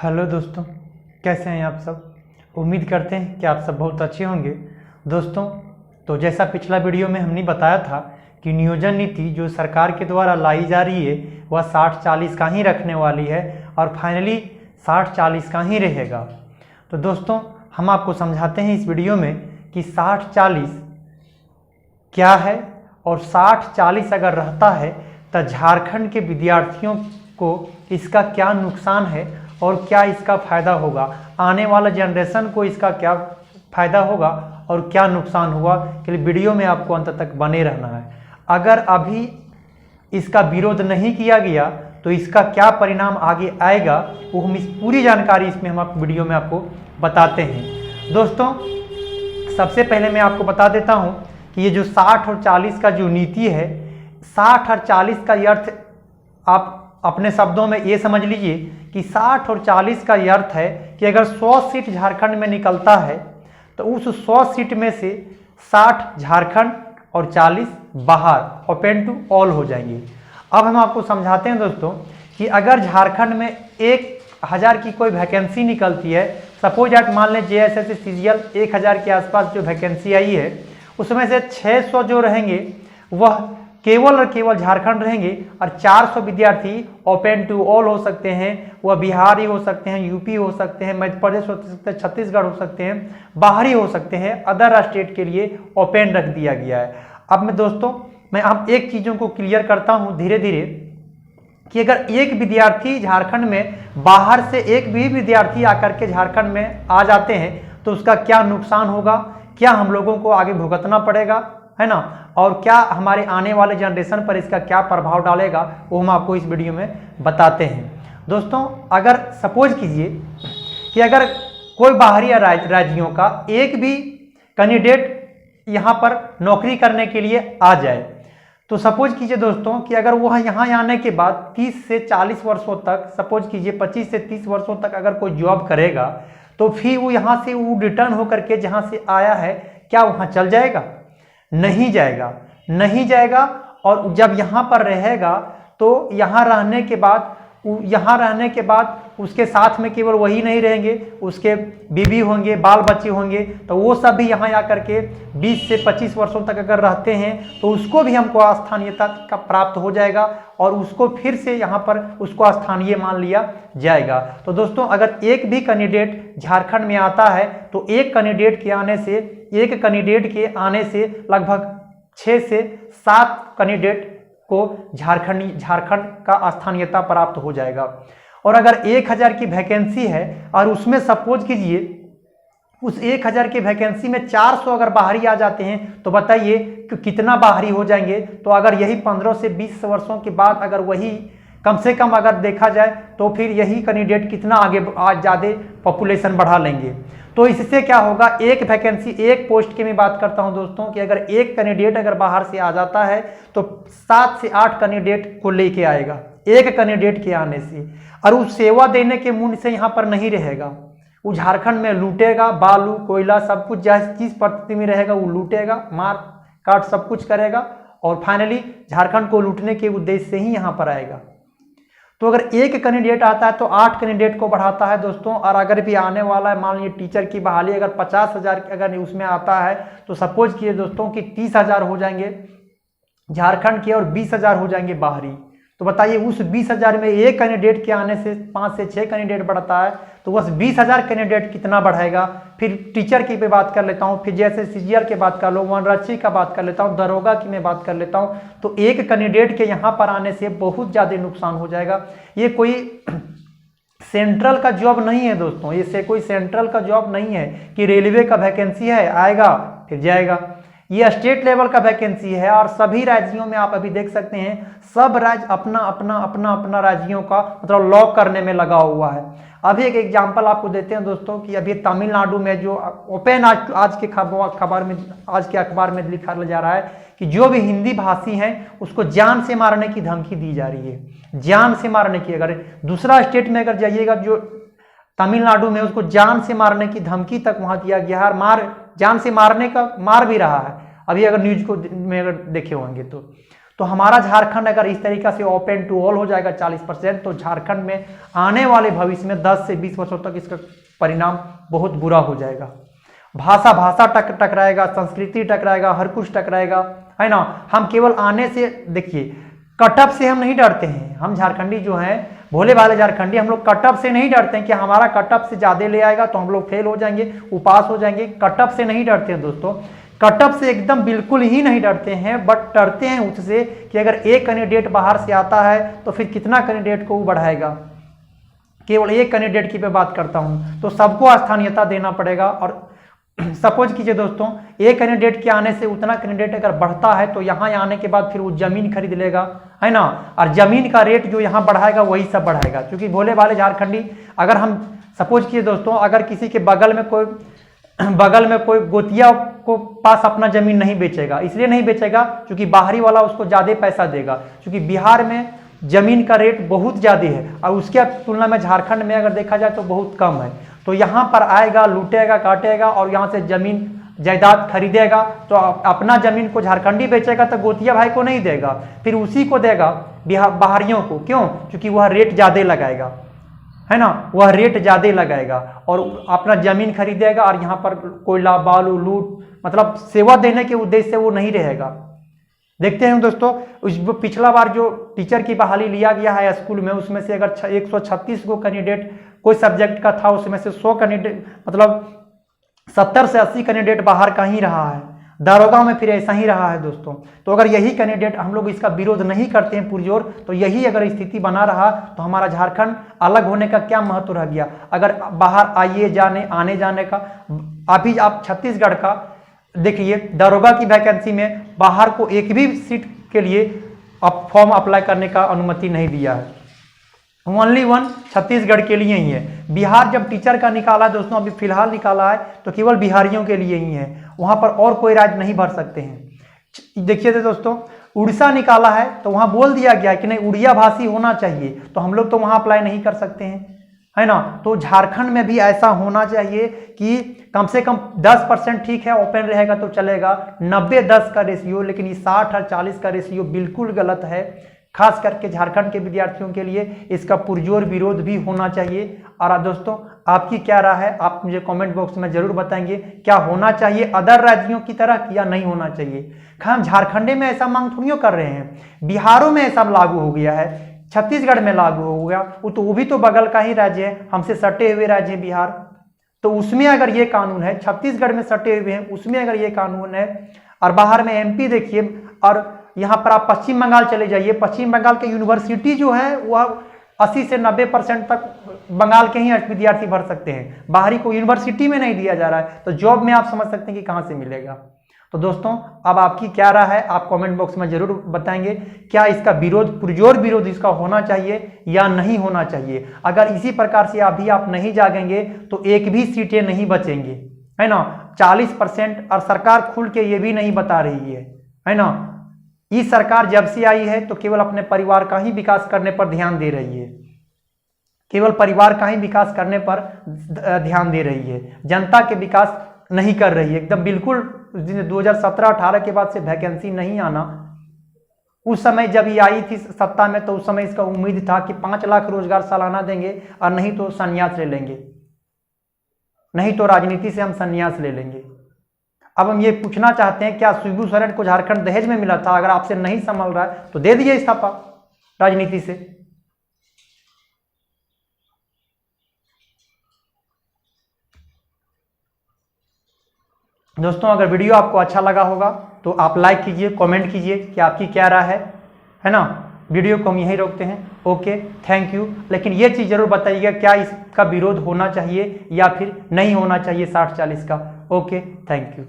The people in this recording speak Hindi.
हेलो दोस्तों, कैसे हैं आप सब। उम्मीद करते हैं कि आप सब बहुत अच्छे होंगे। दोस्तों, तो जैसा पिछला वीडियो में हमने बताया था कि नियोजन नीति जो सरकार के द्वारा लाई जा रही है वह 60-40 का ही रखने वाली है और फाइनली 60-40 का ही रहेगा। तो दोस्तों, हम आपको समझाते हैं इस वीडियो में कि 60-40 क्या है और 60-40 अगर रहता है तो झारखंड के विद्यार्थियों को इसका क्या नुकसान है और क्या इसका फ़ायदा होगा, आने वाला जनरेशन को इसका क्या फ़ायदा होगा और क्या नुकसान हुआ कि वीडियो में आपको अंत तक बने रहना है। अगर अभी इसका विरोध नहीं किया गया तो इसका क्या परिणाम आगे आएगा वो हम इस पूरी जानकारी इसमें हम वीडियो में आपको बताते हैं। दोस्तों, सबसे पहले मैं आपको बता देता हूं कि ये जो 60 और 40 का जो नीति है, 60 और 40 का अर्थ आप अपने शब्दों में ये समझ लीजिए कि 60 और 40 का अर्थ है कि अगर 100 सीट झारखंड में निकलता है तो उस 100 सीट में से 60 झारखंड और 40 बाहर ओपन टू ऑल हो जाएंगे। अब हम आपको समझाते हैं दोस्तों कि अगर झारखंड में 1000 की कोई वैकेंसी निकलती है, सपोज आप मान लें JSS CGL 1000 के आसपास जो वैकेंसी आई है उसमें से 600 जो रहेंगे वह केवल और केवल झारखंड रहेंगे और 400 विद्यार्थी ओपन टू ऑल हो सकते हैं। वह बिहारी हो सकते हैं, यूपी हो सकते हैं, मध्य प्रदेश हो सकते हैं, छत्तीसगढ़ हो सकते हैं, बाहरी हो सकते हैं, अदर स्टेट के लिए ओपन रख दिया गया है। अब मैं आप एक चीज़ों को क्लियर करता हूं धीरे धीरे कि अगर एक विद्यार्थी झारखंड में बाहर से एक भी विद्यार्थी आकर के झारखंड में आ जाते हैं तो उसका क्या नुकसान होगा, क्या हम लोगों को आगे भुगतना पड़ेगा, है ना, और क्या हमारे आने वाले जनरेशन पर इसका क्या प्रभाव डालेगा वो हम आपको इस वीडियो में बताते हैं। दोस्तों, अगर सपोज कीजिए कि अगर कोई बाहरी राज्यों का एक भी कैंडिडेट यहाँ पर नौकरी करने के लिए आ जाए तो सपोज कीजिए दोस्तों कि अगर वह यहाँ आने के बाद 30 से 40 वर्षों तक, सपोज कीजिए 25 से 30 वर्षों तक अगर कोई जॉब करेगा तो फिर वो यहाँ से वो रिटर्न होकर के जहाँ से आया है क्या वहाँ चल जाएगा? नहीं जाएगा, नहीं जाएगा। और जब यहाँ पर रहेगा तो यहाँ रहने के बाद उसके साथ में केवल वही नहीं रहेंगे, उसके बीवी होंगे, बाल बच्चे होंगे, तो वो सब भी यहाँ आकर के 20 से 25 वर्षों तक अगर रहते हैं तो उसको भी हमको स्थानीयता का प्राप्त हो जाएगा और उसको फिर से यहाँ पर उसको स्थानीय मान लिया जाएगा। तो दोस्तों, अगर एक भी कैंडिडेट झारखंड में आता है तो एक कैंडिडेट के आने से लगभग 6 से 7 कैंडिडेट को झारखंड का स्थानीयता प्राप्त हो जाएगा। और अगर 1000 की वैकेंसी है और उसमें सपोज कीजिए उस 1000 की वैकेंसी में 400 अगर बाहरी आ जाते हैं तो बताइए कि कितना बाहरी हो जाएंगे। तो अगर यही 15 से 20 वर्षों के बाद अगर वही कम से कम अगर देखा जाए तो फिर यही कैंडिडेट कितना आगे ज़्यादा पॉपुलेशन बढ़ा लेंगे। तो इससे क्या होगा, एक वैकेंसी एक पोस्ट की मैं बात करता हूं दोस्तों कि अगर एक कैंडिडेट अगर बाहर से आ जाता है तो 7 से 8 कैंडिडेट को लेके आएगा एक कैंडिडेट के आने से, और उस सेवा देने के मूड से यहाँ पर नहीं रहेगा। वो झारखंड में लूटेगा, बालू कोयला सब कुछ जिस परिस्थिति में रहेगा वो लूटेगा, मार काट सब कुछ करेगा और फाइनली झारखंड को लूटने के उद्देश्य से ही यहाँ पर आएगा। तो अगर एक कैंडिडेट आता है तो 8 कैंडिडेट को बढ़ाता है दोस्तों। और अगर भी आने वाला है, मान लीजिए टीचर की बहाली अगर 50,000 अगर उसमें आता है तो सपोज किए दोस्तों कि 30,000 हो जाएंगे झारखंड के और 20,000 हो जाएंगे बाहरी। तो बताइए उस 20,000 में एक कैंडिडेट के आने से 5 से 6 कैंडिडेट बढ़ता है तो बस 20,000 कैंडिडेट कितना बढ़ाएगा। फिर टीचर की पे बात कर लेता हूँ, फिर जैसे CGL की बात कर लो, वनरक्षी का बात कर लेता हूँ, दरोगा की मैं बात कर लेता हूँ। तो एक कैंडिडेट के यहाँ पर आने से बहुत ज़्यादा नुकसान हो जाएगा। ये कोई सेंट्रल का जॉब नहीं है दोस्तों, ये कोई सेंट्रल का जॉब नहीं है कि रेलवे का वैकेंसी है आएगा फिर जाएगा। ये स्टेट लेवल का वैकेंसी है और सभी राज्यों में आप अभी देख सकते हैं सब राज्य अपना राज्यों का मतलब लॉक करने में लगा हुआ है। अभी एक एग्जांपल आपको देते हैं दोस्तों कि अभी तमिलनाडु में जो ओपन आज के अखबार में लिखा जा रहा है कि जो भी हिंदी भाषी हैं उसको जान से मारने की धमकी दी जा रही है, जान से मारने की। अगर दूसरा स्टेट में अगर जाइएगा जो तमिलनाडु में, उसको जान से मारने की धमकी तक वहां दिया गया जान से मारने का मार भी रहा है। अभी अगर न्यूज को में अगर देखे होंगे तो तो हमारा झारखंड अगर इस तरीके से ओपन टू ऑल हो जाएगा 40%, तो झारखंड में आने वाले भविष्य में 10 से 20 वर्षों तक इसका परिणाम बहुत बुरा हो जाएगा। भाषा टकराएगा, संस्कृति टकराएगा, हर कुछ टकराएगा, है ना। हम केवल आने से, देखिए कटअप से हम नहीं डरते हैं, हम झारखंडी जो हैं, भोले भाले झारखंडी, हम लोग कटअप से नहीं डरते हैं कि हमारा कटअप से ज़्यादा ले आएगा तो हम लोग फेल हो जाएंगे, उपास हो जाएंगे। कटअप से नहीं डरते हैं दोस्तों, कटअप से एकदम बिल्कुल ही नहीं डरते हैं, बट डरते हैं उससे कि अगर एक कैंडिडेट बाहर से आता है तो फिर कितना कैंडिडेट को वो बढ़ाएगा। केवल एक कैंडिडेट की पे बात करता हूँ, तो सबको स्थानीयता देना पड़ेगा। और सपोज कीजिए दोस्तों, एक कैंडिडेट के आने से उतना कैंडिडेट अगर बढ़ता है तो यहाँ आने के बाद फिर वो जमीन खरीद लेगा, है ना, और जमीन का रेट जो यहाँ बढ़ाएगा वही सब बढ़ाएगा। क्योंकि भोले भाले झारखंडी, अगर हम सपोज कीजिए दोस्तों, अगर किसी के बगल में कोई गोतिया को पास अपना जमीन नहीं बेचेगा, इसलिए नहीं बेचेगा क्योंकि बाहरी वाला उसको ज़्यादा पैसा देगा, क्योंकि बिहार में जमीन का रेट बहुत ज़्यादा है और उसके तुलना में झारखंड में अगर देखा जाए तो बहुत कम है। तो यहाँ पर आएगा, लूटेगा, काटेगा और यहाँ से जमीन जायदाद खरीदेगा, तो अपना जमीन को झारखंडी बेचेगा तो गोतिया भाई को नहीं देगा, फिर उसी को देगा बाहरियों को। क्यों? क्योंकि वह रेट ज़्यादा लगाएगा, है ना, वह रेट ज़्यादा लगाएगा और अपना जमीन खरीदेगा और यहाँ पर कोयला, बालू, लूट, मतलब सेवा देने के उद्देश्य से वो नहीं रहेगा। देखते हैं दोस्तों, पिछला बार जो टीचर की बहाली लिया गया है स्कूल में, उसमें से अगर 136 को कैंडिडेट कोई सब्जेक्ट का था, उसमें से 100 कैंडिडेट, मतलब 70 से 80 कैंडिडेट बाहर का ही रहा है। दारोगा में फिर ऐसा ही रहा है दोस्तों। तो अगर यही कैंडिडेट, हम लोग इसका विरोध नहीं करते हैं पुरजोर, तो यही अगर स्थिति बना रहा तो हमारा झारखंड अलग होने का क्या महत्व रह गया। अगर बाहर आने जाने का, अभी आप छत्तीसगढ़ का देखिए, दारोगा की वैकेंसी में बाहर को एक भी सीट के लिए अब फॉर्म अप्लाई करने का अनुमति नहीं दिया है, ओनली वन छत्तीसगढ़ के लिए ही है। बिहार जब टीचर का निकाला है दोस्तों, अभी फिलहाल निकाला है, तो केवल बिहारियों के लिए ही है, वहां पर और कोई राज्य नहीं भर सकते हैं। देखिए दोस्तों, उड़ीसा निकाला है तो वहां बोल दिया गया कि नहीं, उड़िया भाषी होना चाहिए, तो हम लोग तो वहां अप्लाई नहीं कर सकते हैं, है ना। तो झारखंड में भी ऐसा होना चाहिए कि कम से कम 10% ठीक है, ओपन रहेगा तो चलेगा, 90-10 का रेशियो, लेकिन ये 60 और 40 का रेशियो बिल्कुल गलत है। खास करके झारखंड के विद्यार्थियों के लिए इसका पुरजोर विरोध भी होना चाहिए। और दोस्तों, आपकी क्या राय है, आप मुझे कमेंट बॉक्स में जरूर बताएंगे, क्या होना चाहिए अदर राज्यों की तरह या नहीं होना चाहिए। हम झारखंड में ऐसा मांग थोड़ी कर रहे हैं, बिहारों में ऐसा लागू हो गया है, छत्तीसगढ़ में लागू हो गया, वो भी तो बगल का ही राज्य है, हमसे सटे हुए राज्य है बिहार, तो उसमें अगर ये कानून है, छत्तीसगढ़ में सटे हुए हैं उसमें अगर ये कानून है, और बाहर में एमपी देखिए, और यहाँ पर आप पश्चिम बंगाल चले जाइए, पश्चिम बंगाल के यूनिवर्सिटी जो है वह 80 से 90% तक बंगाल के ही विद्यार्थी भर सकते हैं, बाहरी को यूनिवर्सिटी में नहीं दिया जा रहा है, तो जॉब में आप समझ सकते हैं कि कहाँ से मिलेगा। तो दोस्तों, अब आपकी क्या राय है, आप कमेंट बॉक्स में जरूर बताएंगे, क्या इसका विरोध, पुरजोर विरोध इसका होना चाहिए या नहीं होना चाहिए। अगर इसी प्रकार से अभी आप नहीं जागेंगे तो एक भी सीटें नहीं बचेंगी, है ना, 40%, और सरकार खुल के ये भी नहीं बता रही है ना। ये सरकार जब से आई है तो केवल अपने परिवार का ही विकास करने पर ध्यान दे रही है, केवल परिवार का ही विकास करने पर ध्यान दे रही है, जनता के विकास नहीं कर रही है एकदम बिल्कुल। 2017-18 के बाद से वैकेंसी नहीं आना, उस समय जब ये आई थी सत्ता में तो उस समय इसका उम्मीद था कि 5 लाख रोजगार सालाना देंगे और नहीं तो संन्यास ले लेंगे, नहीं तो राजनीति से हम संन्यास ले लेंगे। अब हम ये पूछना चाहते हैं, क्या शिबू सोरेन को झारखंड दहेज में मिला था? अगर आपसे नहीं संभल रहा है तो दे दीजिए इस्तीफा राजनीति से। दोस्तों, अगर वीडियो आपको अच्छा लगा होगा तो आप लाइक कीजिए, कमेंट कीजिए कि आपकी क्या राय है ना। वीडियो को हम यहीं रोकते हैं। Okay, thank you. लेकिन ये चीज़ जरूर बताइएगा, क्या इसका विरोध होना चाहिए या फिर नहीं होना चाहिए 60-40 का। Okay, thank you.